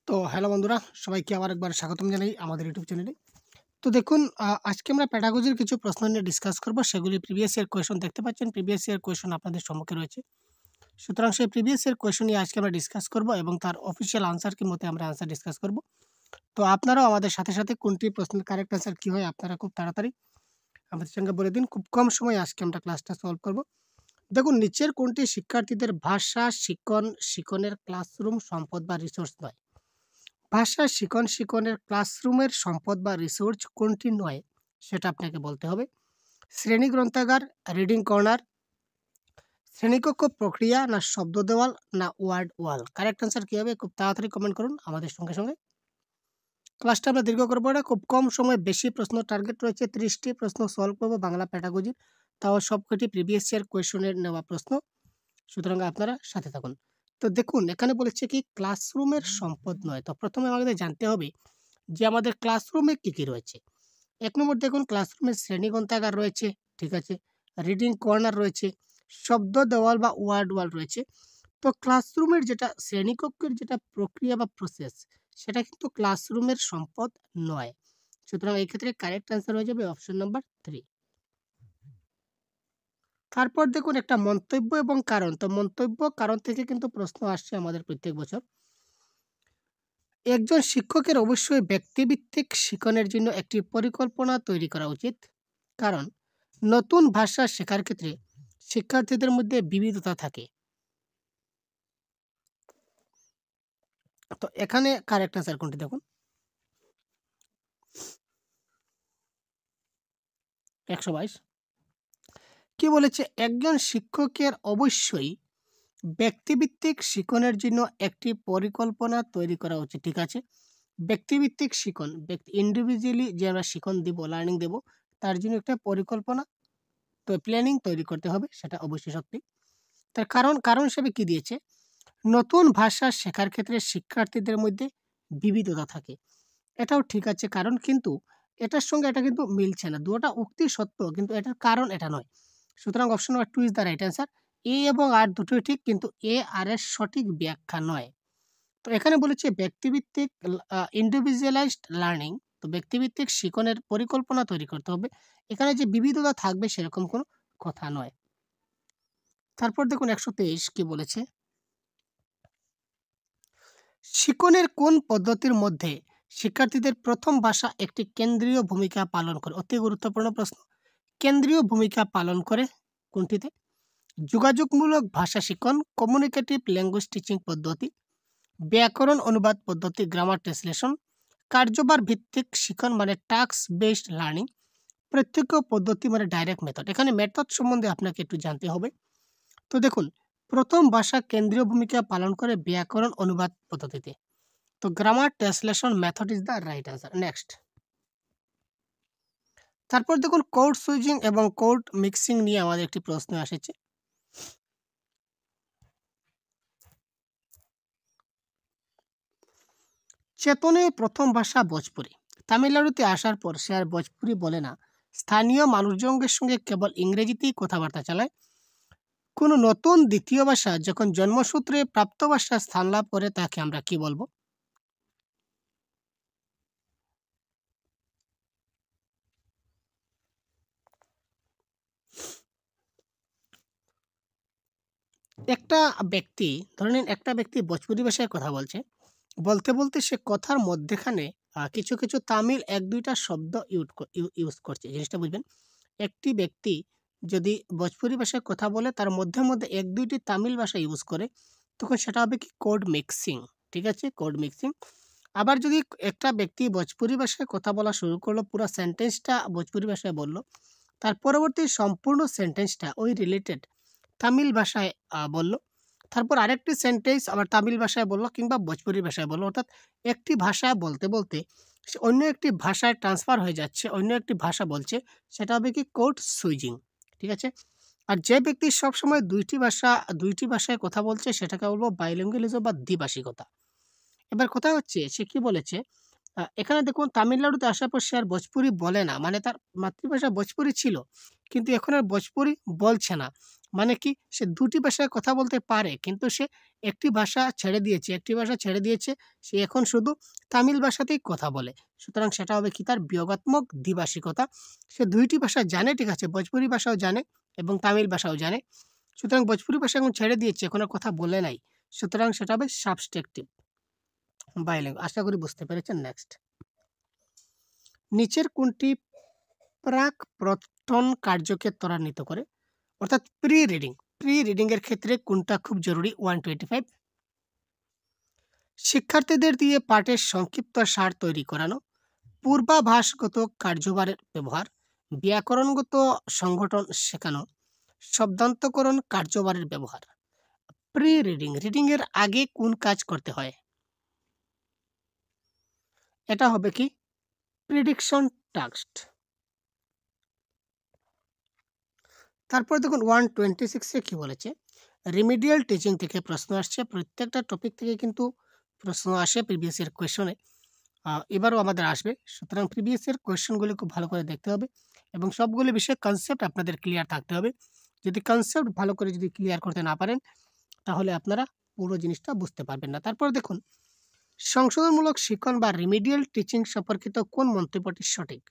তো হ্যালো বন্ধুরা, সবাইকে আবার একবার স্বাগতম জানাই আমাদের ইউটিউব চ্যানেলে। তো দেখুন, আজকে আমরা প্যাডাগজির কিছু প্রশ্ন নিয়ে ডিসকাস করব। সেগুলি প্রিভিয়াস ইয়ার কোয়েশন দেখতে পাচ্ছেন। প্রিভিয়াস ইয়ার কোয়েশন আপনাদের সম্মুখে রয়েছে। সুতরাং সেই প্রিভিয়াস ইয়ার কোয়েশন নিয়ে আজকে আমরা ডিসকাস করব এবং তার অফিসিয়াল আনসার কি মতে আমরা আনসার ডিসকাস করব। তো আপনারাও আমাদের সাথে সাথে কোনটি প্রশ্নের কারেক্ট আনসার কী হয় আপনারা খুব তাড়াতাড়ি আমাদের সঙ্গে বলে দিন। খুব কম সময়ে আজকে আমরা ক্লাসটা সলভ করব। দেখুন, নিচের কোনটি শিক্ষার্থীদের ভাষা শিক্ষণের ক্লাসরুম সম্পদ বা রিসোর্স নয়? ভাষা শিক্ষণের ক্লাসরুমের সম্পদ বা রিসোর্স কোনটি নয় সেটা আপনাকে বলতে হবে। শ্রেণী গ্রন্থাগার, রিডিং কর্নার, শ্রেণীকক্ষ প্রক্রিয়া, না শব্দ দেওয়াল, না ওয়ার্ড ওয়াল? কারেক্ট অ্যান্সার কী হবে খুব তাড়াতাড়ি কমেন্ট করুন আমাদের সঙ্গে সঙ্গে। ক্লাসটা আমরা দীর্ঘ করবো না, খুব কম সময় বেশি প্রশ্ন টার্গেট রয়েছে। 30টি প্রশ্ন সলভ করবো বাংলা প্যাডাগজির, তাও সবকটি প্রিভিয়াস ইয়ার কোয়েশনের নেওয়া প্রশ্ন। সুতরাং আপনারা সাথে থাকুন। তো দেখুন, এখানে বলেছে কি ক্লাসরুমের সম্পদ নয়। তো প্রথমে আমাদের জানতে হবে যে আমাদের ক্লাসরুমে কী কী রয়েছে। 1 নম্বর দেখুন, ক্লাসরুমে শ্রেণী গ্রন্থাগার রয়েছে, ঠিক আছে, রিডিং কর্নার রয়েছে, শব্দ দেওয়াল বা ওয়ার্ড ওয়াল রয়েছে। তো ক্লাসরুমের যেটা শ্রেণীকক্ষের যেটা প্রক্রিয়া বা প্রসেস, সেটা কিন্তু ক্লাসরুমের সম্পদ নয়। সুতরাং এই ক্ষেত্রে কারেক্ট অ্যান্সার হয়ে যাবে অপশন নাম্বার 3। তারপর দেখুন একটা মন্তব্য এবং কারণ। তো মন্তব্য কারণ থেকে কিন্তু প্রশ্ন আসছে আমাদের প্রত্যেক বছর। একজন শিক্ষকের অবশ্যই ব্যক্তিভিত্তিক শিক্ষণের জন্য একটি পরিকল্পনা তৈরি করা উচিত, কারণ নতুন ভাষা শেখার ক্ষেত্রে শিক্ষার্থীদের মধ্যে বিবিধতা থাকে। তো এখানে কারেক্ট অ্যান্সার কোনটি দেখুন, 122 কি বলেছে? একজন শিক্ষকের অবশ্যই ব্যক্তিভিত্তিক শিক্ষণের জন্য একটি পরিকল্পনা তৈরি করা উচিত, ঠিক আছে। ব্যক্তিভিত্তিক শিক্ষণ, ইন্ডিভিজুয়ালি যে আমরা শিক্ষণ দেবো, লার্নিং দেব, তার জন্য একটা পরিকল্পনা তো প্ল্যানিং তৈরি করতে হবে, সেটা অবশ্যই সত্যি। তার কারণ হিসেবে কি দিয়েছে? নতুন ভাষা শেখার ক্ষেত্রে শিক্ষার্থীদের মধ্যে বিবিধতা থাকে। এটাও ঠিক আছে কারণ, কিন্তু এটার সঙ্গে এটা কিন্তু মিলছে না। দুটোটা উক্তি সত্য, কিন্তু এটার কারণ এটা নয়। সুতরাং option number 2 is the right answer. A এবং আর দুটোই ঠিক, কিন্তু এ আর এর সঠিক ব্যাখ্যা নয়। তো এখানে বলেছে ব্যক্তিভিত্তিক ইন্ডিভিজুয়ালাইজড লার্নিং। তো ব্যক্তিভিত্তিক শিক্ষণের পরিকল্পনা তৈরি করতে হবে। এখানে যে বিবিধতা থাকবে সেরকম কোনো কথা নয়। তারপর দেখুন 123 কি বলেছে? শিক্ষণের কোন পদ্ধতির মধ্যে শিক্ষার্থীদের প্রথম ভাষা একটি কেন্দ্রীয় ভূমিকা পালন করে? অতি গুরুত্বপূর্ণ প্রশ্ন। কেন্দ্রীয় ভূমিকা পালন করে কোনটিতে? যোগাযোগমূলক ভাষা শিক্ষণ, কমিউনিকেটিভ ল্যাঙ্গুয়েজ টিচিং পদ্ধতি, ব্যাকরণ অনুবাদ পদ্ধতি, গ্রামার ট্রান্সলেশন, কার্যবার ভিত্তিক শিক্ষণ মানে টাস্ক বেসড লার্নিং, প্রত্যক্ষ পদ্ধতি মানে ডাইরেক্ট মেথড। এখানে মেথড সম্বন্ধে আপনাকে একটু জানতে হবে। তো দেখুন, প্রথম ভাষা কেন্দ্রীয় ভূমিকা পালন করে ব্যাকরণ অনুবাদ পদ্ধতিতে। তো grammar translation method is the right answer. Next, তারপর দেখুন কোড সুইচিং এবং কোড মিক্সিং নিয়ে আমাদের একটি প্রশ্ন এসেছে। চেতনের প্রথম ভাষা ভোজপুরি। তামিলনাড়ুতে আসার পর সে আর ভোজপুরি বলে না, স্থানীয় মানুষজনের সঙ্গে কেবল ইংরেজিতেই কথাবার্তা চালায়। কোনো নতুন দ্বিতীয় ভাষা যখন জন্মসূত্রে প্রাপ্ত ভাষা স্থান লাভ করে তাকে আমরা কি বলবো? একটা ব্যক্তি, ধরে নিন একটা ব্যক্তি ভোজপুরি ভাষায় কথা বলছে, বলতে বলতে সে কথার মধ্যেখানে কিছু কিছু তামিল 1-2টা শব্দ ইউজ করছে। জিনিসটা বুঝবেন। একটি ব্যক্তি যদি ভোজপুরি ভাষায় কথা বলে তার মধ্যে মধ্যে 1-2টি তামিল ভাষা ইউজ করে, তখন সেটা হবে কি কোড মিক্সিং, ঠিক আছে, কোড মিক্সিং। আবার যদি একটা ব্যক্তি ভোজপুরি ভাষায় কথা বলা শুরু করলো, পুরো সেন্টেন্সটা ভোজপুরি ভাষায় বলল, তার পরবর্তী সম্পূর্ণ সেন্টেন্সটা ওই রিলেটেড তামিল ভাষায় বলল, তারপর আরেকটি সেন্টেন্স আবার তামিল ভাষায় বলল কিংবা ভোজপুরি ভাষায় বলল, অর্থাৎ একটি ভাষায় বলতে বলতে সে অন্য একটি ভাষায় ট্রান্সফার হয়ে যাচ্ছে, অন্য একটি ভাষা বলছে, সেটা হবে কি কোড সুইচিং, ঠিক আছে। আর যে ব্যক্তি সবসময় দুইটি ভাষায় কথা বলছে সেটাকে বলবো বাইলিঙ্গুয়ালিজম বা দ্বিভাষিকতা। এবার কথা হচ্ছে সে কি বলেছে, এখানে দেখুন তামিলনাড়ুতে আসার পর সে আর ভোজপুরি বলে না, মানে তার মাতৃভাষা ভোজপুরি ছিল, কিন্তু এখন আর ভোজপুরি বলছে না। মানে কি, সে দুটি ভাষায় কথা বলতে পারে, কিন্তু সে একটি ভাষা ছেড়ে দিয়েছে, সে এখন শুধু তামিল ভাষাতেই কথা বলে। সুতরাং সেটা হবে কি, তার বিয়োগাত্মক দ্বিভাষিকতা। সে ২ টি ভাষা জানে, ঠিক আছে, ভোজপুরি ভাষাও জানে এবং তামিল ভাষাও জানে। সুতরাং ভোজপুরি ভাষা এখন ছেড়ে দিয়েছে, এখন আর কথা বলে নাই। সুতরাং সেটা হবে সাবস্ট্রাকটিভ বাইলিঙ্গুয়াল। আশা করি বুঝতে পেরেছেন। নেক্সট, নিচের কোনটি প্রাক-প্রথন কার্যকে ত্বরান্বিত করে? অর্থাৎ প্রি রিডিং এর ক্ষেত্রে কোনটা খুব জরুরি? 125। শিক্ষার্থীদের দিয়ে পাঠের সংক্ষিপ্ত সার তৈরি করানো, পূর্বাভাসগত কার্যভারের ব্যবহার, ব্যাকরণগত সংগঠন শেখানো, শব্দান্তকরণ কার্যভারের ব্যবহার। প্রি রিডিং এর আগে কোন কাজ করতে হয়? এটা হবে কি, প্রিডিকশন টাস্ক। তারপর দেখুন 126 কি বলেছে, রিমিডিয়াল টিচিং থেকে প্রশ্ন আসছে। প্রত্যেকটা টপিক থেকে কিন্তু প্রশ্ন আসে প্রিভিয়াস ইয়ার কোয়েশনে, এবারও আমাদের আসবে। সুতরাং প্রিভিয়াস ইয়ার কোয়েশনগুলি খুব ভালো করে দেখতে হবে এবং সবগুলো বিষয়ে কনসেপ্ট আপনাদের ক্লিয়ার থাকতে হবে। যদি কনসেপ্ট ভালো করে যদি ক্লিয়ার করতে না পারেন, তাহলে আপনারা পুরো জিনিসটা বুঝতে পারবেন না। তারপর দেখুন, সংশোধনমূলক শিক্ষণ বা রিমিডিয়াল টিচিং সম্পর্কিত কোন মন্তব্যটি সঠিক?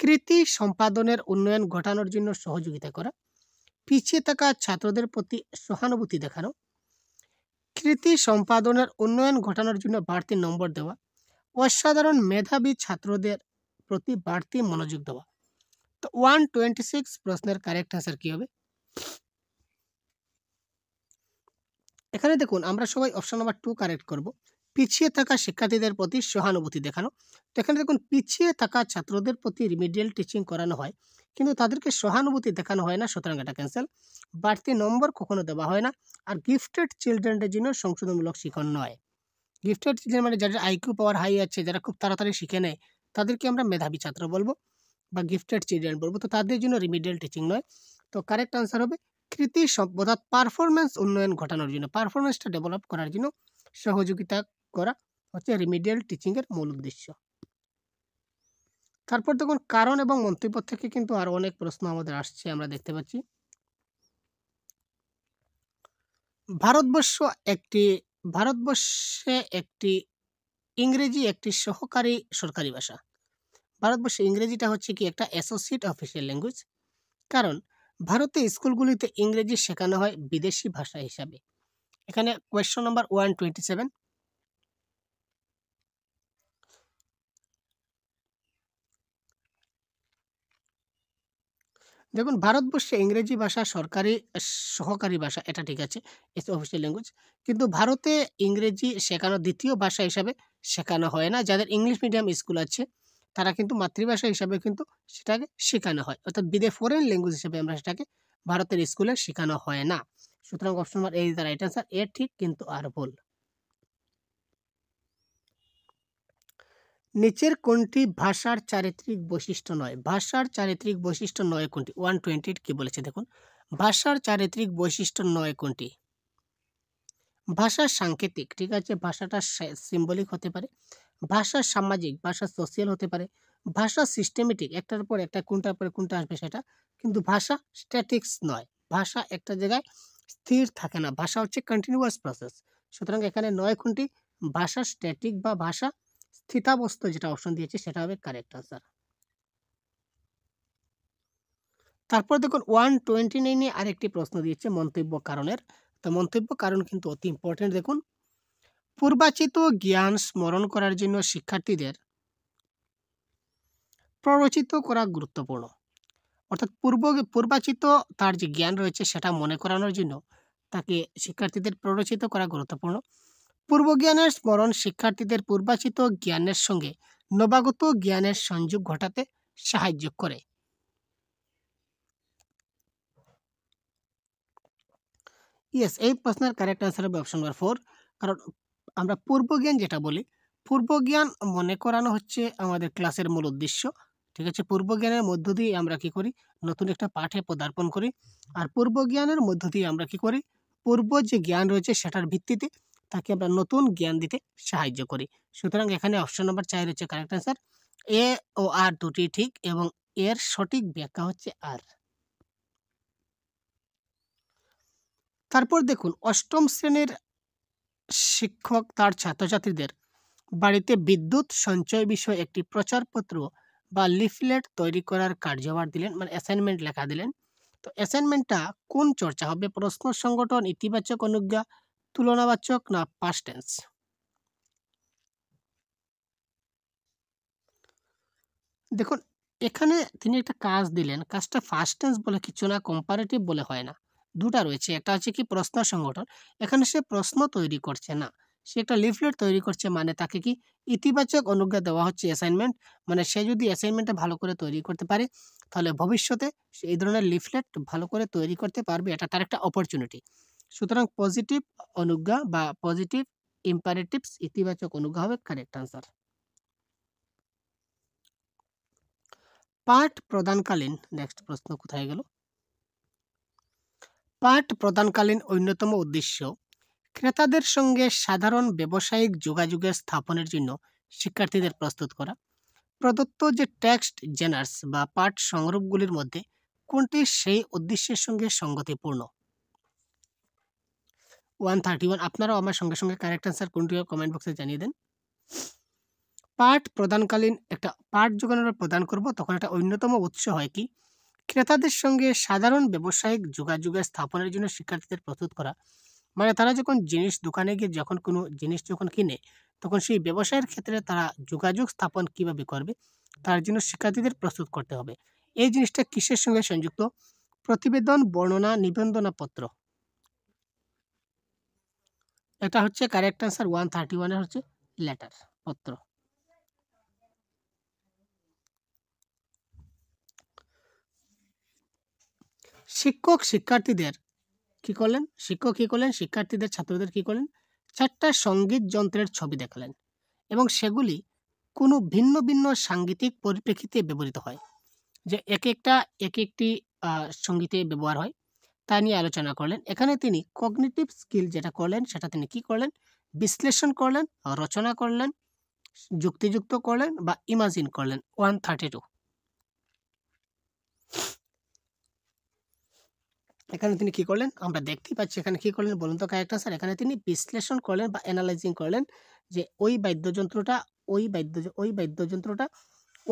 কৃতি সম্পাদনের উন্নয়ন ঘটানোর জন্য সহযোগিতা করা, পিছিয়ে থাকা ছাত্রদের প্রতি সহানুভূতি দেখানো, কৃতি সম্পাদনের উন্নয়ন ঘটানোর জন্য বাড়তি নম্বর দেওয়া, অসাধারণ মেধাবী ছাত্রদের প্রতি বাড়তি মনোযোগ দেওয়া। তো 126 প্রশ্নের কারেক্ট আনসার কি হবে? এখানে দেখুন, আমরা সবাই অপশন নাম্বার 2 কারেক্ট করব। পিছিয়ে থাকা শিক্ষার্থীদের প্রতি সহানুভূতি দেখানো। তো এখানে দেখুন, পিছিয়ে থাকা ছাত্রদের প্রতি রিমিডিয়াল টিচিং করানো হয়, কিন্তু তাদেরকে সহানুভূতি দেখানো হয় না, সুতরাং এটা ক্যান্সেল। বাড়তি নম্বর কখনো দেওয়া হয় না। আর গিফটেড চিলড্রেনদের জন্য সংশোধনমূলক শিক্ষণ নয়। গিফটেড চিলড্রেন মানে যাদের আইকিউ পাওয়ার হাই আছে, যারা খুব তাড়াতাড়ি শিখে নেয়, তাদেরকে আমরা মেধাবী ছাত্র বলবো বা গিফটেড চিলড্রেন বলবো। তো তাদের জন্য রিমিডিয়াল টিচিং নয়। তো কারেক্ট আনসার হবে কৃতি অর্থাৎ পারফরমেন্স উন্নয়ন ঘটানোর জন্য, পারফরমেন্সটা ডেভেলপ করার জন্য সহযোগিতা করা হচ্ছে রিমিডিয়াল টিচিং এর মূল উদ্দেশ্য। তারপর দেখুন, কারণ এবং মন্তব্য থেকে কিন্তু আরো অনেক প্রশ্ন আমাদের আসছে, আমরা দেখতে পাচ্ছি। ভারতবর্ষে একটি ইংরেজি একটি সহকারী সরকারি ভাষা। ভারতবর্ষে ইংরেজিটা হচ্ছে কি একটা অ্যাসোসিয়েট অফিসিয়াল ল্যাঙ্গুয়েজ। কারণ ভারতে স্কুলগুলিতে ইংরেজি শেখানো হয় বিদেশি ভাষা হিসাবে। এখানে কোয়েশ্চন নাম্বার 127। দেখুন, ভারতবর্ষে ইংরেজি ভাষা সহকারী ভাষা, এটা ঠিক আছে, ইটস অফিসিয়াল ল্যাঙ্গুয়েজ। কিন্তু ভারতে ইংরেজি শেখানো দ্বিতীয় ভাষা হিসাবে শেখানো হয় না। যাদের ইংলিশ মিডিয়াম স্কুল আছে, তারা কিন্তু মাতৃভাষা হিসাবে কিন্তু সেটাকে শেখানো হয়, অর্থাৎ ফরেন ল্যাঙ্গুয়েজ হিসেবে আমরা সেটাকে ভারতের স্কুলে শেখানো হয় না। সুতরাং option number A is the right answer. A ঠিক কিন্তু আর ভুল। নিচের কোনটি ভাষার চারিত্রিক বৈশিষ্ট্য নয়? ভাষার চারিত্রিক বৈশিষ্ট্য নয় কোনটি? 128 কি বলেছে দেখুন, ভাষার চারিত্রিক বৈশিষ্ট্য নয় কোনটি? ভাষা সাংকেতিক, ঠিক আছে, ভাষাটা সিম্বলিক হতে পারে। ভাষা সামাজিক, ভাষা সোশিয়াল হতে পারে। ভাষা সিস্টেমেটিক, একটার পর একটা কোনটার পরে কোনটা আসবে সেটা। কিন্তু ভাষা স্ট্যাটিক্স নয়, ভাষা একটা জায়গায় স্থির থাকে না, ভাষা হচ্ছে কন্টিনিউয়াস প্রসেস। সুতরাং এখানে নয় কোনটি? ভাষা স্ট্যাটিক বা ভাষা স্থিতাবস্থ, যেটা অপশন দিয়েছে সেটা হবে কারেক্ট আনসার। তারপর দেখুন 129 এ আরেকটি প্রশ্ন দিয়েছে মন্তব্য কারণের। তো মন্তব্য কারণ কিন্তু অতি ইম্পর্টেন্ট। দেখুন, পূর্বাচিত জ্ঞান স্মরণ করার জন্য শিক্ষার্থীদের প্ররোচিত করা গুরুত্বপূর্ণ। অর্থাৎ পূর্বাচিত তার যে জ্ঞান রয়েছে সেটা মনে করানোর জন্য তাকে শিক্ষার্থীদের প্ররোচিত করা গুরুত্বপূর্ণ। পূর্বজ্ঞানের স্মরণ শিক্ষার্থীদের পূর্বাচিত জ্ঞানের সঙ্গে নবাগত জ্ঞানের সংযোগ ঘটাতে সাহায্য করে। ইয়েস, এই প্রশ্নের কারেক্ট আনসার হবে অপশন নাম্বার 4। কারণ আমরা পূর্বজ্ঞান যেটা বলি, পূর্বজ্ঞান মনে করানো হচ্ছে আমাদের ক্লাসের মূল উদ্দেশ্য। ঠিক আছে, পূর্বজ্ঞানের মধ্য দিয়ে আমরা কি করি? নতুন একটা পাঠে পদার্পণ করি। আর পূর্বজ্ঞানের মধ্য দিয়ে আমরা কি করি? পূর্ব যে জ্ঞান রয়েছে সেটার ভিত্তিতে তাকে আমরা নতুন জ্ঞান দিতে সাহায্য করি। সুতরাং এখানে অপশন নাম্বার 4 হচ্ছে কারেক্ট আনসার। এ ও আর দুটি ঠিক এবং এর সঠিক ব্যাখ্যা হচ্ছে আর। তারপর দেখুন, অষ্টম শ্রেণীর শিক্ষক তার ছাত্রছাত্রীদের বাড়িতে বিদ্যুৎ সঞ্চয় বিষয়ে একটি প্রচারপত্র বা লিফলেট তৈরি করার কার্যভার দিলেন, মানে অ্যাসাইনমেন্ট লেখা দিলেন। তো অ্যাসাইনমেন্টটা কোন চর্চা হবে? প্রশ্ন সংগঠন, ইতিবাচক অনুজ্ঞা, তুলনাবাচক না পাস্ট টেন্স? দেখুন, এখানে তিনি একটা কাজ দিলেন। কাজটা ফার্স্ট টেন্স বলে কিছু না, কম্পারেটিভ বলে হয় না। দুটা রয়েছে। একটা হচ্ছে কি প্রশ্ন সংগঠন। এখানে সে প্রশ্ন তৈরি করছে না। সে একটা লিফলেট তৈরি করছে, মানে তাকে কি ইতিবাচক অনুজ্ঞা দেওয়া হচ্ছে অ্যাসাইনমেন্ট। মানে সে যদি অ্যাসাইনমেন্টটা ভালো করে তৈরি করতে পারে, তাহলে ভবিষ্যতে সে এই ধরনের লিফলেট ভালো করে তৈরি করতে পারবে। এটা তার একটা অপরচুনিটি। সুতরাং পজিটিভ অনুজ্ঞা বা পজিটিভ ইম্পারেটিভস, ইতিবাচক অনুজ্ঞা হবে কারেক্ট আনসার। পাঠ প্রদানকালীন, নেক্সট প্রশ্ন কোথায় গেল? পাঠ প্রদানকালীন অন্যতম উদ্দেশ্য ক্রেতাদের সঙ্গে সাধারণ ব্যবসায়িক যোগাযোগের স্থাপনের জন্য শিক্ষার্থীদের প্রস্তুত করা। প্রদত্ত যে টেক্সট জেনার্স বা পাঠ সংরূপগুলির মধ্যে কোনটি সেই উদ্দেশ্যের সঙ্গে সঙ্গতিপূর্ণ? 131। আপনারাও আমার সঙ্গে সঙ্গে কারেক্ট অ্যান্সার কোনটি কমেন্ট বক্সে জানিয়ে দেন। পাঠ প্রদানকালীন একটা পাঠ যখন আমরা প্রদান করব, তখন একটা অন্যতম উৎস হয় কি ক্রেতাদের সঙ্গে সাধারণ ব্যবসায়িক যোগাযোগের স্থাপনের জন্য শিক্ষার্থীদের প্রস্তুত করা। মানে তারা যখন জিনিস দোকানে গিয়ে যখন কোনো জিনিস যখন কিনে, তখন সেই ব্যবসায়ের ক্ষেত্রে তারা যোগাযোগ স্থাপন কিভাবে করবে, তার জন্য শিক্ষার্থীদের প্রস্তুত করতে হবে। এই জিনিসটা কিসের সঙ্গে সংযুক্ত? প্রতিবেদন, বর্ণনা, নিবন্ধনপত্র। এটা হচ্ছে কারেক্ট আনসার। 131 এর হচ্ছে লেটার, পত্র। শিক্ষক শিক্ষার্থীদের কি করলেন? শিক্ষক কি করলেন? শিক্ষার্থীদের, ছাত্রদের কি করলেন? 4টা সঙ্গীত যন্ত্রের ছবি দেখালেন এবং সেগুলি কোনো ভিন্ন ভিন্ন সাংগীতিক পরিপ্রেক্ষিতে ব্যবহৃত হয়। যে এক একটি সঙ্গীতে ব্যবহার হয়, তা নিয়ে আলোচনা করলেন। এখানে তিনি কগনিটিভ স্কিল যেটা করলেন, সেটা তিনি কি করলেন? বিশ্লেষণ করলেন, রচনা করলেন, যুক্তিযুক্ত করলেন বা ইমাজিন করলেন। 132। এখানে তিনি কি করলেন? আমরা দেখতেই পাচ্ছি এখানে কি করলেন বলুন তো কারেক্ট আনসার। এখানে তিনি বিশ্লেষণ করলেন বা অ্যানালাইজিং করলেন যে ওই বাদ্যযন্ত্রটা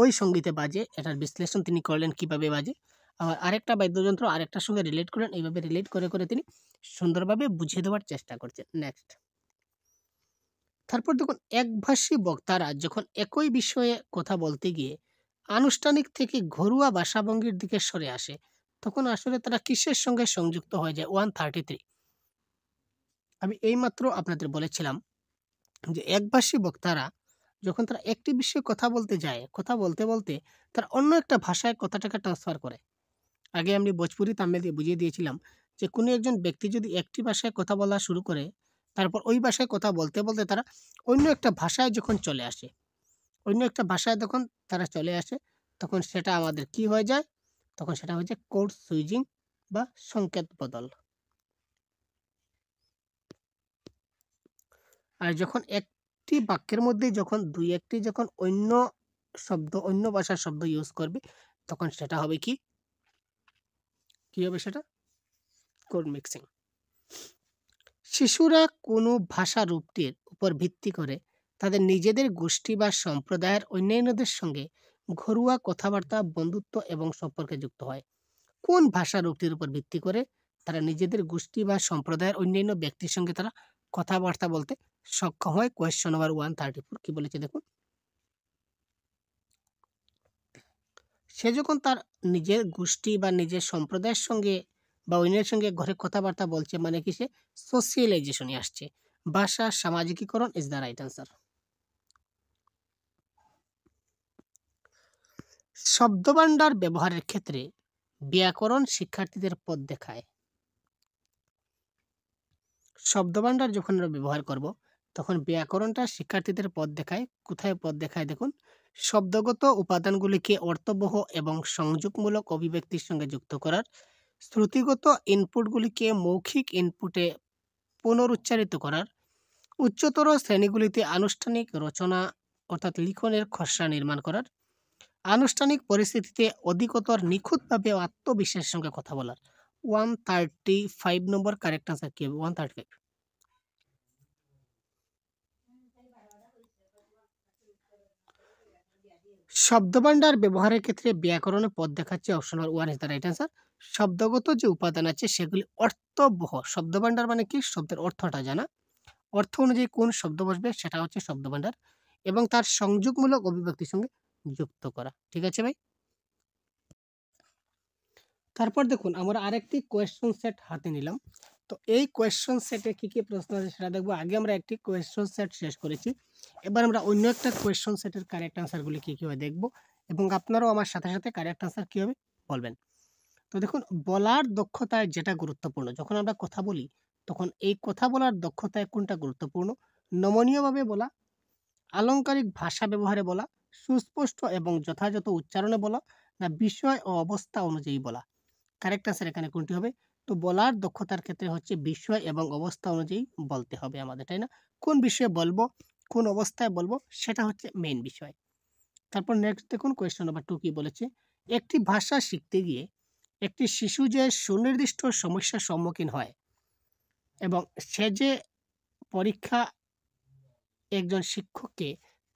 ওই সঙ্গীতে বাজে, এটার বিশ্লেষণ তিনি করলেন কিভাবে বাজে। আবার আরেকটা বাদ্যযন্ত্র আরেকটার সঙ্গে রিলেট করলেন। এইভাবে রিলেট করে করে তিনি সুন্দরভাবে বুঝিয়ে দেওয়ার চেষ্টা করছেন। নেক্সট, তারপর দেখুন, একভাষী বক্তারা যখন একই বিষয়ে কথা বলতে গিয়ে আনুষ্ঠানিক থেকে ঘরোয়া ভাষাভঙ্গির দিকে সরে আসে, তখন আসলে তারা কিসের সঙ্গে সংযুক্ত হয়ে যায়? 133। আমি এইমাত্র আপনাদের বলেছিলাম যে একভাষী বক্তারা যখন তারা একটি বিষয়ে কথা বলতে যায়, কথা বলতে বলতে তারা অন্য একটা ভাষায় কথাটাকে ট্রান্সফার করে। আগে আমি ভোজপুরি তামিল দিয়ে বুঝিয়ে দিয়েছিলাম যে কোনো একজন ব্যক্তি যদি একটি ভাষায় কথা বলা শুরু করে, তারপর ওই ভাষায় কথা বলতে বলতে তারা অন্য একটা ভাষায় যখন চলে আসে, অন্য একটা ভাষায় যখন তারা চলে আসে, তখন সেটা আমাদের কি হয়ে যায়? তখন সেটা হচ্ছে কোড সুইচিং বা সংকেত বদল। আর যখন একটি বাক্যের মধ্যে যখন দুই একটি যখন অন্য শব্দ, অন্য ভাষার শব্দ ইউজ করবে, তখন সেটা হবে কি? কি হবে সেটা? Code mixing. শিশুরা কোনো ভাষা রূপটির উপর ভিত্তি করে তাদের নিজেদের গোষ্ঠী বা সম্প্রদায়ের অন্যান্যদের সঙ্গে ঘরোয়া কথাবার্তা, বন্ধুত্ব এবং সম্পর্কে যুক্ত হয়। কোন ভাষা রূপটির উপর ভিত্তি করে তারা নিজেদের গোষ্ঠী বা সম্প্রদায়ের অন্যান্য ব্যক্তির সঙ্গে তারা কথাবার্তা বলতে সক্ষম হয়? কোয়েশ্চন নাম্বার 134 কি বলেছে দেখুন। সে যখন তার নিজের গোষ্ঠী বা নিজের সম্প্রদায়ের সঙ্গে বা অন্যের সঙ্গে ঘরে কথাবার্তা বলছে, মানে কি সে সোশিয়ালাইজেশনে আসছে। ভাষা সামাজিকীকরণ ইজ দ্য রাইট আনসার। শব্দভাণ্ডার ব্যবহারের ক্ষেত্রে ব্যাকরণ শিক্ষার্থীদের পথ দেখায়। শব্দভাণ্ডার যখন আমরা ব্যবহার করব, তখন ব্যাকরণটা শিক্ষার্থীদের পথ দেখায়। কোথায় পথ দেখায় দেখুন, শব্দগত উপাদানগুলিকে অর্থবহ এবং সংযোগমূলক অভিব্যক্তির সঙ্গে যুক্ত করার, শ্রুতিগত ইনপুটগুলিকে মৌখিক ইনপুটে পুনরুচ্চারিত করার, উচ্চতর শ্রেণীগুলিতে আনুষ্ঠানিক রচনা অর্থাৎ লিখনের খসড়া নির্মাণ করার, আনুষ্ঠানিক পরিস্থিতিতে অধিকতর নিখুঁতভাবে আত্মবিশ্বাসের সঙ্গে কথা বলার। 135 নম্বর কারেক্ট আনসার কি হবে? 135। শব্দভাণ্ডার ব্যবহারের ক্ষেত্রে ব্যাকরণের পথ দেখাচ্ছে option number 1 is the right answer. শব্দগত যে উপাদান আছে সেগুলি অর্থবহ। শব্দভাণ্ডার মানে কি? শব্দের অর্থটা জানা। অর্থ অনুযায়ী কোন শব্দ বসবে সেটা হচ্ছে শব্দভাণ্ডার এবং তার সংযোগমূলক অভিব্যক্তির সঙ্গে যুক্ত করা। ঠিক আছে ভাই? তারপর দেখুন আমরা আরেকটি কোয়েশ্চন সেট হাতে নিলাম। তো এই কোয়েশ্চন সেটে কি কি প্রশ্ন আছে সেটা দেখব। আগে আমরা একটি কোয়েশ্চন সেট শেষ করেছি। এবার আমরা অন্য একটা কোয়েশ্চন সেটের কারেক্ট আনসারগুলি কি হয় দেখব এবং আপনারাও আমার সাথে সাথে কারেক্ট আনসার কি হবে বলবেন। তো দেখুন, বলার দক্ষতায় যেটা গুরুত্বপূর্ণ, যখন আমরা কথা বলি তখন এই কথা বলার দক্ষতায় কোনটা গুরুত্বপূর্ণ? নমনীয়ভাবে বলা, আলংকারিক ভাষা ব্যবহারে বলা, সুস্পষ্ট এবং যথাযথ উচ্চারণে বলা, না বিষয় ও অবস্থা অনুযায়ী বলা? কারেক্ট আনসার এখানে কোনটি হবে? তো বলার দক্ষতার ক্ষেত্রে হচ্ছে বিষয় এবং অবস্থা অনুযায়ী বলতে হবে আমাদের, তাই না? কোন বিষয়ে বলবো, কোন অবস্থায় বলবো সেটা হচ্ছে মেইন বিষয়। তারপর নেক্সট দেখুন কোয়েশ্চন নাম্বার 2 কি বলেছে? একটি ভাষা শিখতে গিয়ে একটি শিশু যে সুনির্দিষ্ট সমস্যার সম্মুখীন হয় এবং সে যে পরীক্ষা একজন শিক্ষককে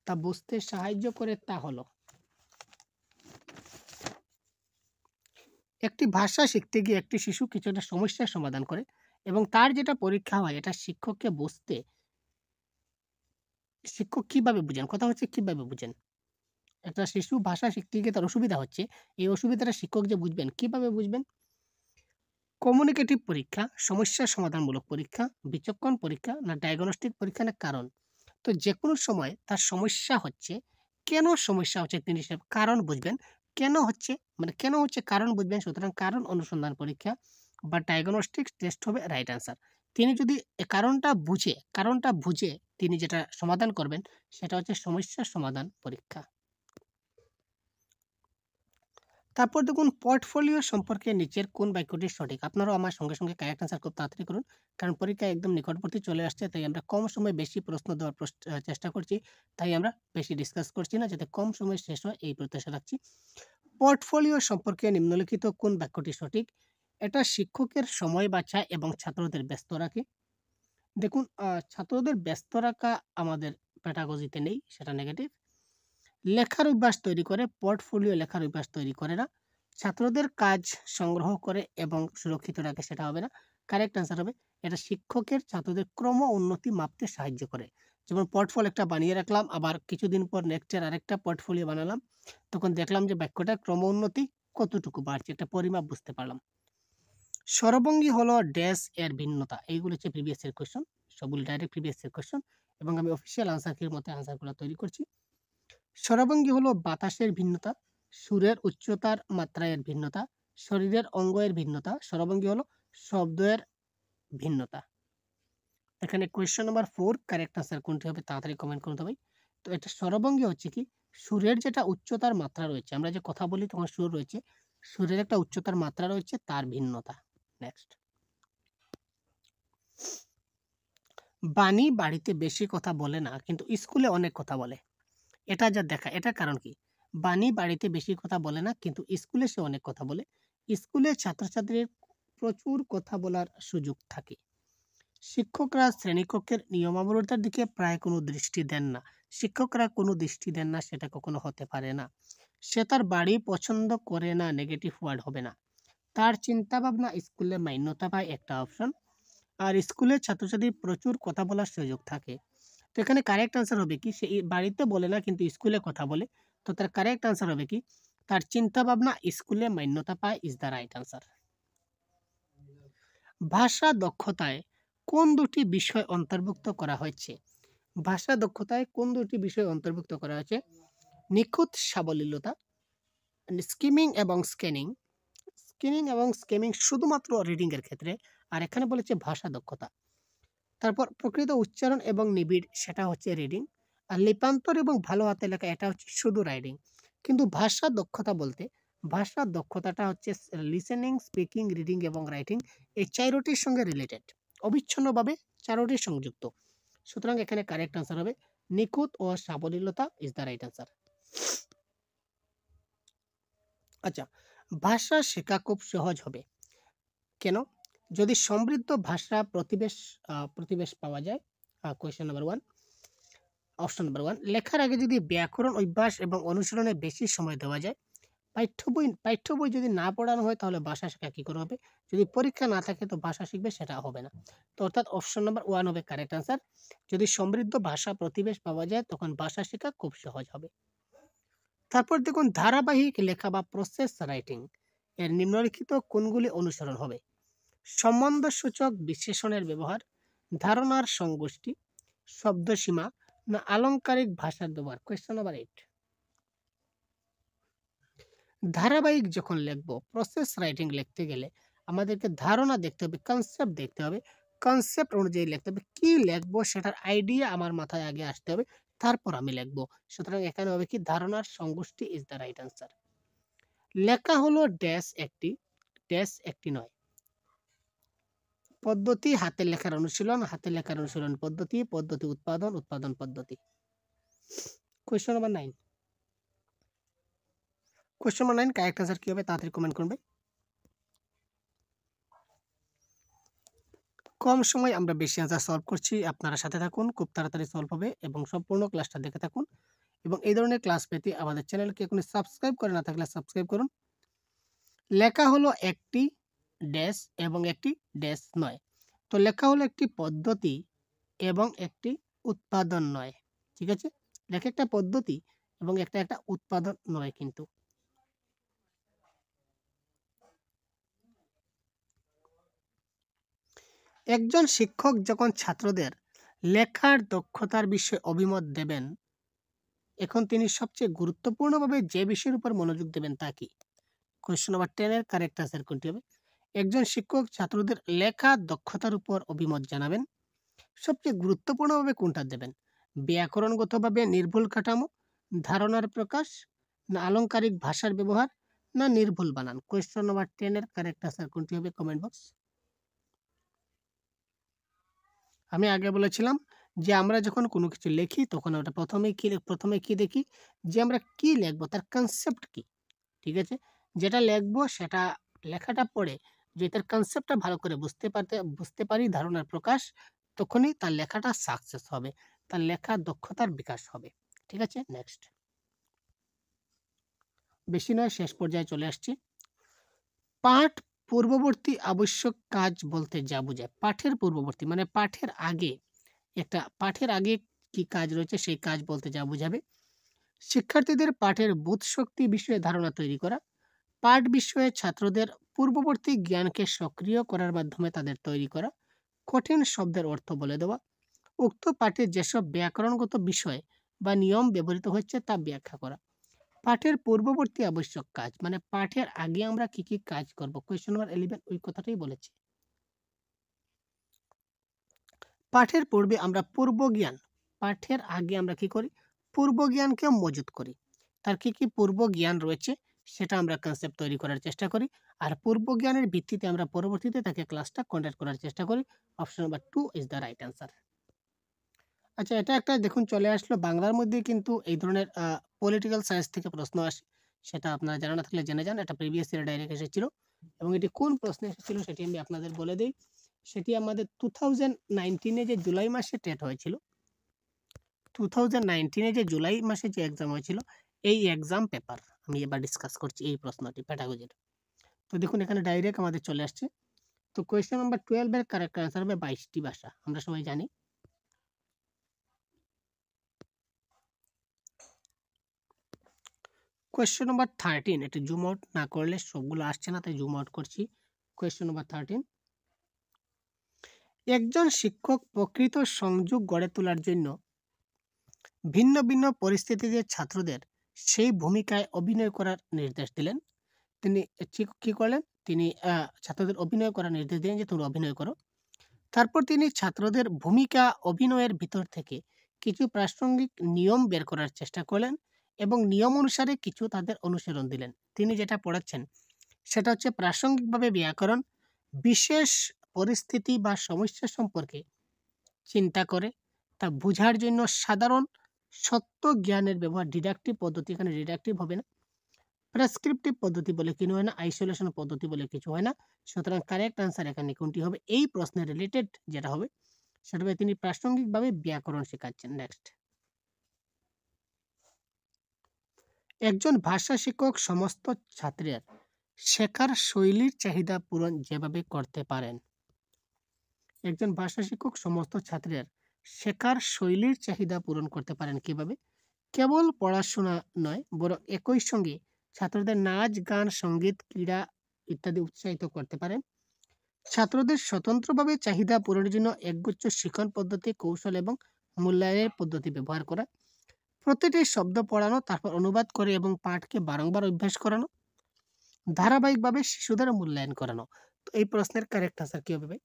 তা বুঝতে সাহায্য করে তা হলো। একটি ভাষা শিখতে গিয়ে একটি শিশু কিছু একটা সমস্যার সমাধান করে এবং তার যেটা পরীক্ষা হয় এটা শিক্ষককে বুঝতে শিক্ষক কিভাবে বুঝেন? কথা হচ্ছে কিভাবে বুঝেন? একটা শিশু ভাষা শিখতে গিয়ে তার অসুবিধা হচ্ছে। এই অসুবিধাটা শিক্ষক যে বুঝবেন, কিভাবে বুঝবেন? কমিউনিকেটিভ পরীক্ষা, সমস্যা সমাধানমূলক পরীক্ষা, বিচক্ষণ পরীক্ষা, না ডায়াগনস্টিক পরীক্ষা, না কারণ? তো যেকোনো সময় তার সমস্যা হচ্ছে, কেন সমস্যা হচ্ছে তিনি সে কারণ বুঝবেন। কেন হচ্ছে মানে কেন হচ্ছে কারণ বুঝবেন। সুতরাং কারণ অনুসন্ধান পরীক্ষা বা ডায়াগনস্টিক টেস্ট হবে রাইট আনসার। তিনি যদি কারণটা বুঝে তিনি যেটা সমাধান করবেন সেটা হচ্ছে সমস্যার সমাধান পরীক্ষা। তারপর দেখুন পোর্টফোলিও সম্পর্কে নিচের কোন বাক্যটি সঠিক? আপনারাও আমার সঙ্গে সঙ্গে কারেক্ট আনসার খুব তাড়াতাড়ি করুন। কারণ পরীক্ষা একদম নিকটবর্তী চলে আসছে। তাই আমরা কম সময়ে বেশি প্রশ্ন দেওয়ার চেষ্টা করছি। তাই আমরা বেশি ডিসকাস করছি না, যাতে কম সময়ে শেষ হয় এই প্রত্যাশা রাখছি। পোর্টফোলিও সম্পর্কে নিম্নলিখিত কোন বাক্যটি সঠিক? এটা শিক্ষকের সময় বাঁচায় এবং ছাত্রদের ব্যস্ত রাখে। দেখুন, ছাত্রদের ব্যস্ত রাখা আমাদের প্যাডাগজিতে নেই, সেটা নেগেটিভ। লেখার অভ্যাস তৈরি করে, পোর্টফোলিও লেখার অভ্যাস তৈরি করে না। ছাত্রদের কাজ সংগ্রহ করে এবং সুরক্ষিত রাখে, সেটা হবে না। কারেক্ট আনসার হবে এটা শিক্ষকের ছাত্রদের ক্রম উন্নতি মাপতে সাহায্য করে। যেমন পোর্টফোলিও একটা বানিয়ে রাখলাম, আবার কিছুদিন পর নেক্সট ইয়ার আরেকটা পোর্টফোলিও বানালাম, তখন দেখলাম যে বাক্যটা ক্রম উন্নতি কতটুকু বাড়ছে, একটা পরিমাপ বুঝতে পারলাম। স্বরভঙ্গি হলো ড্যাশ এর ভিন্নতা। এইগুলো হচ্ছে প্রিভিয়াস এর কোয়েশ্চন, সবগুলো ডাইরেক্ট প্রিভিয়াস এর কোয়েশ্চন এবং আমি অফিসিয়াল আনসার কির মতে আনসারগুলো তৈরি করছি। স্বরভঙ্গি হলো বাতাসের ভিন্নতা, সুরের উচ্চতার মাত্রায়ের ভিন্নতা, শরীরের অঙ্গের ভিন্নতা। স্বরভঙ্গি হলো শব্দের ভিন্নতা। এখানে কোয়েশ্চন নাম্বার 4 কারেক্ট আনসার কোনটি হবে তাড়াতাড়ি কমেন্ট করতে হবে। তো এটা স্বরভঙ্গি হচ্ছে কি? সুরের যেটা উচ্চতার মাত্রা রয়েছে, আমরা যে কথা বলি তখন সুর রয়েছে, সুরের একটা উচ্চতার মাত্রা রয়েছে, তার ভিন্নতা। নেক্সট, বাণী বাড়িতে বেশি কথা বলে না কিন্তু স্কুলে অনেক কথা বলে। এটা যা দেখা, এটার কারণ কি? বাণী বাড়িতে বেশি কথা বলে না কিন্তু স্কুলে সে অনেক কথা বলে। স্কুলে ছাত্রছাত্রীর প্রচুর কথা বলার সুযোগ থাকে। শিক্ষকরা শ্রেণীকক্ষের নিয়মাবলীর দিকে প্রায় কোনো দৃষ্টি দেন না। শিক্ষকরা কোনো দৃষ্টি দেন না সেটা কখনো হতে পারে না। সে তার বাড়ি পছন্দ করে না, নেগেটিভ ওয়ার্ড হবে না। তার চিন্তাভাবনা স্কুলে মান্যতা পায়, একটা অপশন। আর স্কুলে ছাত্রছাত্রীর প্রচুর কথা বলার সুযোগ থাকে। তো এখানে কারেক্ট আনসার হবে কি? সে বাড়িতে বলে না কিন্তু স্কুলে কথা বলে। তো তার কারেক্ট আনসার হবে কি? তার চিন্তা ভাবনা স্কুলে মান্যতা পায় ইজ দ্য রাইট আনসার। ভাষা দক্ষতায় কোন দুটি বিষয় অন্তর্ভুক্ত করা হয়েছে? ভাষা দক্ষতায় কোন দুটি বিষয় অন্তর্ভুক্ত করা হয়েছে? নিখুঁত সাবলীলতা, স্কিমিং এবং স্ক্যানিং। স্ক্যানিং এবং স্ক্যামিং শুধুমাত্র রিডিং এর ক্ষেত্রে, আর এখানে বলেছে ভাষা দক্ষতা। তারপর প্রকৃত উচ্চারণ এবং নিবিড়, সেটা হচ্ছে রিডিং। আর লিপান্তর এবং ভালো হাতে লেখা, এটা হচ্ছে শুধু রাইডিং। কিন্তু ভাষা দক্ষতা বলতে, ভাষা দক্ষতাটা হচ্ছে লিসেনিং, স্পিকিং, রিডিং এবং রাইটিং, এই চারটির সঙ্গে রিলেটেড, অবিচ্ছিন্নভাবে চারটি সংযুক্ত। সুতরাং এখানে কারেক্ট আনসার হবে নিখুঁত ও সাবলীলতা ইজ দ্য রাইট আনসার। আচ্ছা, ভাষা শেখা খুব সহজ হবে। কেন? যদি সমৃদ্ধ ভাষা প্রতিবেশ পাওয়া যায়। কোয়েশ্চেন নাম্বার 1, অপশন নাম্বার 1, লেখার আগে যদি ব্যাকরণ অভ্যাস এবং অনুশীলনে বেশি সময় দেওয়া যায়। পাঠ্য বই যদি না পড়ানো হয় তাহলে ভাষা শেখা কি করে হবে? যদি পরীক্ষা না থাকে তো ভাষা শিখবে সেটা হবে না। তো অর্থাৎ অপশন নাম্বার 1 হবে কারেক্ট আনসার। যদি সমৃদ্ধ ভাষা প্রতিবেশ পাওয়া যায় তখন ভাষা শেখা খুব সহজ হবে। তারপর দেখুন ধারাবাহিক লেখা বা প্রসেস রাইটিং এর নিম্নলিখিত কোনগুলি অনুসরণ হবে? সম্বন্ধসূচক বিশেষণের ব্যবহার, ধারণার সংগোষ্ঠী, শব্দসীমা না আলংকারিক ভাষার ব্যবহার? Question number 8। ধারাবাহিক যখন লিখবো, প্রসেস রাইটিং লিখতে গেলে আমাদেরকে ধারণা দেখতে হবে, কনসেপ্ট দেখতে হবে। কনসেপ্ট অনুযায়ী লিখতে হবে। কি লিখবো সেটার আইডিয়া আমার মাথায় আগে আসতে হবে, তারপর আমি লিখবো। সুতরাং এখানে হবে কি ধারণার সংগোষ্ঠী ইজ দ্য রাইট আনসার। লেখা হলো ড্যাশ একটি নয়। পদ্ধতি হাতের লেখার অনুশীলন পদ্ধতি উৎপাদন পদ্ধতি। Question number 9। Question number 9 correct answer কি হবে তাড়াতাড়ি কমেন্ট করবে। কম সময় আমরা বেশি আনসার সলভ করছি, আপনারা সাথে থাকুন, খুব তাড়াতাড়ি সলভ হবে এবং সম্পূর্ণ ক্লাসটা দেখে থাকুন। এবং এই ধরনের ক্লাস পেতে আমাদের চ্যানেলকে এখনই সাবস্ক্রাইব করে না থাকলে সাবস্ক্রাইব করুন। লেখা হলো একটি ড্যাশ এবং একটি ড্যাশ নয়। তো লেখা হলো একটি পদ্ধতি এবং একটি উৎপাদন নয়। ঠিক আছে, লেখা একটা পদ্ধতি এবং একটা উৎপাদন নয়। কিন্তু একজন শিক্ষক যখন ছাত্রদের লেখার দক্ষতার বিষয়ে অভিমত দেবেন, এখন তিনি সবচেয়ে গুরুত্বপূর্ণভাবে যে বিষয়ের উপর মনোযোগ দেবেন তা কি? কোয়েশ্চন নাম্বার 10 এর কারেক্ট আনসার কোনটি হবে? একজন শিক্ষক ছাত্রদের লেখা দক্ষতার উপর অভিমত জানাবেন, সবচেয়ে গুরুত্বপূর্ণভাবে কোনটা দেবেন? ব্যাকরণগতভাবে নির্ভুল কাঠামো, ধারণার প্রকাশ না আলংকারিক ভাষার ব্যবহার না নির্ভুল বানান? কোয়েশ্চন নাম্বার 10 এর কারেক্ট আনসার কোনটি হবে? Comment box. আমি আগে বলেছিলাম যে আমরা যখন কোনো কিছু লিখি তখন ওটা প্রথমে কি দেখি যে আমরা কি লিখবো, তার কনসেপ্ট কি। ঠিক আছে, যেটা লিখবো সেটা লেখাটা পড়ে যদি তার কনসেপ্টটা ভালো করে বুঝতে পারি, ধারণার প্রকাশ, তখনই তার লেখাটা সাকসেস হবে, তার লেখার দক্ষতার বিকাশ হবে। ঠিক আছে, নেক্সট। বেশি নয়, শেষ পর্যায়ে চলে আসছি। পাঠ পূর্ববর্তী আবশ্যক কাজ বলতে যা বোঝায়। পাঠের পূর্ববর্তী মানে পাঠের আগে কি কাজ রয়েছে সেই কাজ বলতে যা বোঝাবে। শিক্ষার্থীদের পাঠের বোধশক্তি বিষয়ে ধারণা তৈরি করা, পাঠ বিষয়ে ছাত্রদের পূর্ববর্তী জ্ঞানকে সক্রিয় করার মাধ্যমে তাদের তৈরি করা, কঠিন শব্দের অর্থ বলে দেওয়া, উক্ত পাঠে যেসব ব্যাকরণগত বিষয় বা নিয়ম ব্যবহৃত হচ্ছে তা ব্যাখ্যা করা। পাঠের পূর্ববর্তী আবশ্যক কাজ মানে পাঠের আগে আমরা কি কি কাজ করব? কোয়েশ্চন নাম্বার 11 ওই কথাটাই বলেছে। পাঠের পূর্বে আমরা পাঠের আগে আমরা কি করি? পূর্ব জ্ঞানকে মজুত করি। তার কি কি পূর্ব জ্ঞান রয়েছে সেটা আমরা কনসেপ্ট তৈরি করার চেষ্টা করি। আর পূর্ব জ্ঞানের ভিত্তিতে আমরা পরবর্তীতে তাকে ক্লাসটা কন্ডাক্ট করার চেষ্টা করি। Option number 2 is the right answer. আচ্ছা, এটা একটা দেখুন চলে আসলো বাংলার মধ্যে, কিন্তু এই ধরনের পলিটিক্যাল সায়েন্স থেকে প্রশ্ন আসে, সেটা আপনারা জানা না থাকলে জেনে যান। এটা প্রিভিয়াস ইয়ার ডাইরেক্ট এসেছিল এবং এটি কোন প্রশ্নে এসেছিল সেটি আমি আপনাদের বলে দিই। সেটি আমাদের 2019 যে জুলাই মাসে টেট হয়েছিল, 2019 যে জুলাই মাসে যে এক্সাম হয়েছিল, এই এক্সাম পেপার আমি এবার ডিসকাস করছি এই প্রশ্নটি প্যাডাগজির। তো দেখুন এখানে ডাইরেক্ট আমাদের চলে আসছে। তো কোয়েশ্চেন নাম্বার 12 এর কারেক্ট আনসার হবে 22টি ভাষা, আমরা সবাই জানি। কোয়েশ্চেন নাম্বার 13, এটা জুম আউট না করলে সবগুলো আসছে না, তাই জুম আউট করছি। কোয়েশ্চেন নাম্বার 13, একজন শিক্ষক প্রকৃত সংযোগ গড়ে তোলার জন্য ভিন্ন ভিন্ন পরিস্থিতিতে ছাত্রদের সেই ভূমিকায় অভিনয় করার নির্দেশ দিলেন। তিনি কি করলেন? তিনি ছাত্রদের অভিনয় করার নির্দেশ দিলেন যে তোমরা অভিনয় করো। তারপর তিনি ছাত্রদের ভূমিকা অভিনয়ের ভিতর থেকে কিছু প্রাসঙ্গিক নিয়ম বের করার চেষ্টা করলেন এবং নিয়ম অনুসারে কিছু তাদের অনুসরণ দিলেন। তিনি যেটা পড়াচ্ছেন সেটা হচ্ছে প্রাসঙ্গিকভাবে ব্যাকরণ, বিশেষ পরিস্থিতি বা সমস্যা সম্পর্কে চিন্তা করে তা বোঝার জন্য সাধারণ সত্য জ্ঞানের ব্যবহার, ডিডাকটিভ পদ্ধতি, এখানে ডিডাকটিভ হবে না, প্রেসক্রিপটিভ পদ্ধতি বলে কিছু হয় না, আইসোলেশন পদ্ধতি বলে কিছু হয় না। সুতরাং কারেক্ট আনসার এখানে কোনটি হবে? এই প্রশ্নের রিলেটেড যেটা হবে সেটা হবে তিনি প্রাসঙ্গিকভাবে ব্যাকরণ শেখাচ্ছেন। নেক্সট, একজন ভাষা শিক্ষক সমস্ত ছাত্রের শেখার শৈলীর চাহিদা পূরণ যেভাবে করতে পারেন। একজন ভাষা শিক্ষক সমস্ত ছাত্রের শেখার শৈলীর চাহিদা পূরণ করতে পারেন কিভাবে? কেবল পড়াশোনা নয়, বরং একই সঙ্গে ছাত্রদের নাচ, গান, সঙ্গীত, ক্রীড়া ইত্যাদি উৎসাহিত করতে পারেন। ছাত্রদের স্বতন্ত্রভাবে চাহিদা পূরণের জন্য একগুচ্ছ শিক্ষণ পদ্ধতি, কৌশল এবং মূল্যায়নের পদ্ধতি ব্যবহার করা। প্রতিটি শব্দ পড়ানো, তারপর অনুবাদ করে এবং পাঠকে বারংবার অভ্যাস করানো। ধারাবাহিকভাবে শিশুদের মূল্যায়ন করানো। তো এই প্রশ্নের কারেক্ট আনসার কি হবে ভাই?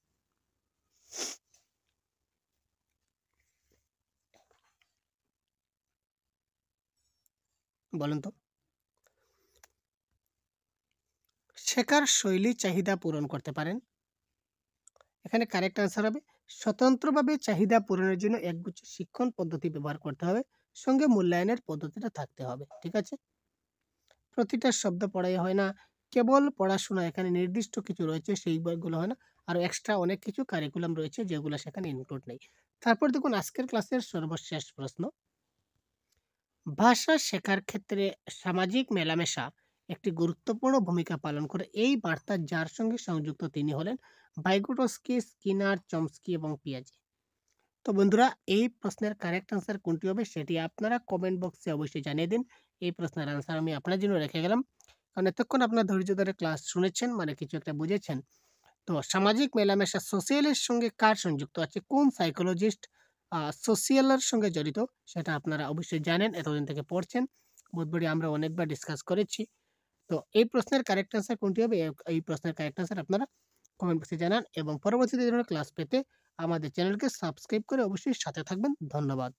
বলুন তো। শেখার শৈলী চাহিদা পূরণ করতে পারেন। এখানে কারেক্ট আনসার হবে স্বতন্ত্রভাবে চাহিদা পূরণের জন্য একগুচ্ছ শিক্ষণ পদ্ধতি ব্যবহার করতে হবে, সঙ্গে মূল্যায়নের পদ্ধতিটা থাকতে হবে। ঠিক আছে? প্রতিটা শব্দ পড়াই হয় না, কেবল পড়াশোনা, এখানে নির্দিষ্ট কিছু রয়েছে সেই বইগুলো হয় না, আরও এক্সট্রা অনেক কিছু কারিকুলাম রয়েছে যেগুলো সেখানে ইনক্লুড নেই। তারপর দেখুন আজকের ক্লাসের সর্বশেষ প্রশ্ন। ভাষা শেখার ক্ষেত্রে সামাজিক মেলামেশা একটি গুরুত্বপূর্ণ ভূমিকা পালন করে। এই বার্তা যার সঙ্গে সংযুক্ত তিনি হলেন ভাইগোটস্কি, স্কিনার, চমস্কি এবং পিয়াজে। তো বন্ধুরা, এই প্রশ্নের কারেক্ট আনসার কোনটি হবে সেটি আপনারা কমেন্ট বক্সে অবশ্যই জানিয়ে দিন। এই প্রশ্নের আনসার আমি আপনার জন্য রেখে গেলাম, কারণ এতক্ষণ আপনার ধৈর্য ধরে ক্লাস শুনেছেন মানে কিছু একটা বুঝেছেন। তো সামাজিক মেলামেশা সোশিয়ালের সঙ্গে কার সংযুক্ত আছে, কোন সাইকোলজিস্ট সোশিয়ালের সঙ্গে জড়িত, সেটা আপনারা অবশ্যই জানেন, এতদিন থেকে পড়ছেন। বোধবুদ্ধি আমরা অনেকবার ডিসকাস করেছি। তো এই প্রশ্নের কারেক্ট আনসার কোনটি হবে? এই প্রশ্নের কারেক্ট আনসার আপনারা কমেন্ট বক্সে জানান এবং পরবর্তীতে এই ধরনের ক্লাস পেতে আমাদের চ্যানেলকে সাবস্ক্রাইব করে অবশ্যই সাথে থাকবেন। ধন্যবাদ।